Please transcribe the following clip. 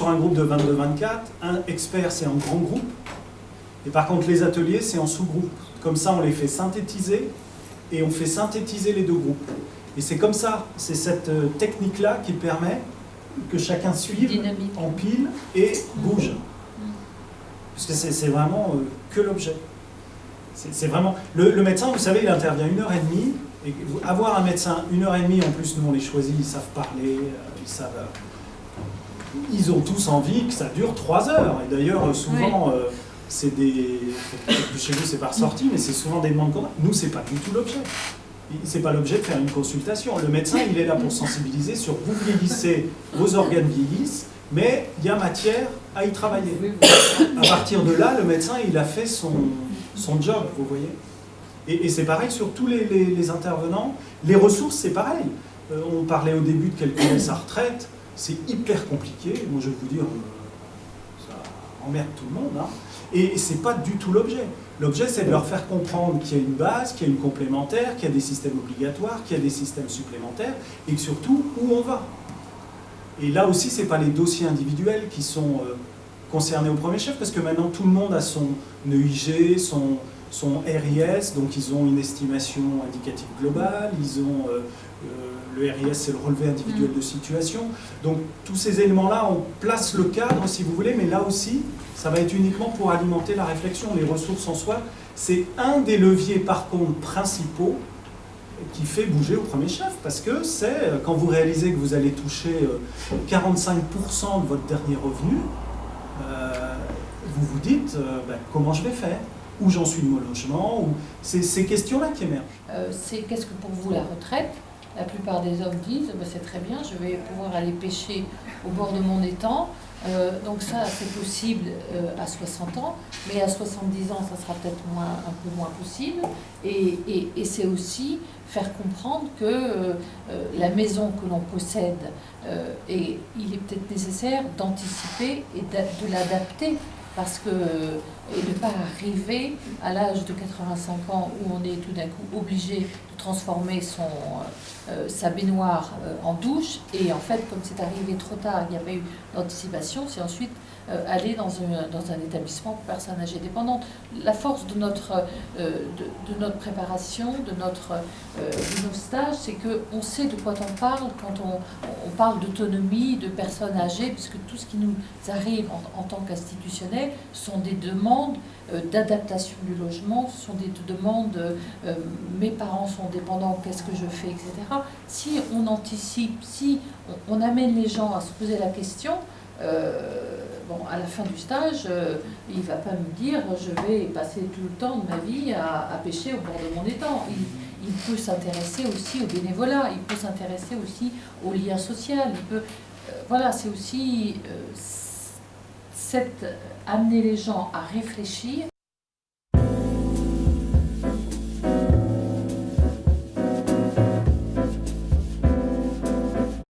sur un groupe de 22-24, un expert c'est en grand groupe, et par contre les ateliers c'est en sous-groupe. Comme ça on les fait synthétiser, et on fait synthétiser les deux groupes. Et c'est comme ça, c'est cette technique-là qui permet que chacun suive, dynamique, empile et bouge. Puisque c'est vraiment que l'objet. C'est vraiment... Le médecin, vous savez, il intervient 1h30, et avoir un médecin 1h30, en plus, nous on les choisit, ils savent parler, ils savent... Ils ont tous envie que ça dure 3 heures. Et d'ailleurs, souvent, c'est des... Chez vous, c'est pas ressorti, mais c'est souvent des demandes qu'on a. Nous, c'est pas du tout l'objet. C'est pas l'objet de faire une consultation. Le médecin, il est là pour sensibiliser sur vous vieillissez, vos organes vieillissent, mais il y a matière à y travailler. À partir de là, le médecin, il a fait son job, vous voyez. Et c'est pareil sur tous les intervenants. Les ressources, c'est pareil. On parlait au début de calculer sa retraite. C'est hyper compliqué. Moi, je vais vous dire, ça emmerde tout le monde. Hein. Et c'est pas du tout l'objet. L'objet, c'est de leur faire comprendre qu'il y a une base, qu'il y a une complémentaire, qu'il y a des systèmes obligatoires, qu'il y a des systèmes supplémentaires, et que surtout, où on va. Et là aussi, ce n'est pas les dossiers individuels qui sont concernés au premier chef, parce que maintenant, tout le monde a son EIG, son RIS, donc ils ont une estimation indicative globale, ils ont le RIS, c'est le relevé individuel de situation. Donc tous ces éléments-là, on place le cadre, si vous voulez, mais là aussi, ça va être uniquement pour alimenter la réflexion. Les ressources en soi, c'est un des leviers, par contre, principaux qui fait bouger au premier chef, parce que c'est quand vous réalisez que vous allez toucher 45% de votre dernier revenu, vous vous dites comment je vais faire, où j'en suis de mon logement, ou c'est ces questions-là qui émergent. C'est qu'est-ce que pour vous la retraite? La plupart des hommes disent c'est très bien, je vais pouvoir aller pêcher au bord de mon étang. Donc ça, c'est possible à 60 ans, mais à 70 ans, ça sera peut-être un peu moins possible. Et c'est aussi faire comprendre que la maison que l'on possède, et il est peut-être nécessaire d'anticiper et de l'adapter. Parce que, et ne pas arriver à l'âge de 85 ans où on est tout d'un coup obligé de transformer sa baignoire en douche, et en fait, comme c'est arrivé trop tard, il n'y a pas eu d'anticipation, c'est ensuite aller dans un établissement pour personnes âgées dépendantes. La force de notre préparation, de nos stages, c'est qu'on sait de quoi on parle quand on parle d'autonomie, de personnes âgées, puisque tout ce qui nous arrive en tant qu'institutionnel sont des demandes d'adaptation du logement, ce sont des demandes mes parents sont dépendants, qu'est-ce que je fais, etc. Si on anticipe, si on amène les gens à se poser la question, à la fin du stage, il ne va pas me dire je vais passer tout le temps de ma vie à pêcher au bord de mon étang. Il peut s'intéresser aussi au bénévolat, il peut s'intéresser aussi au lien social. Voilà, c'est aussi amener les gens à réfléchir.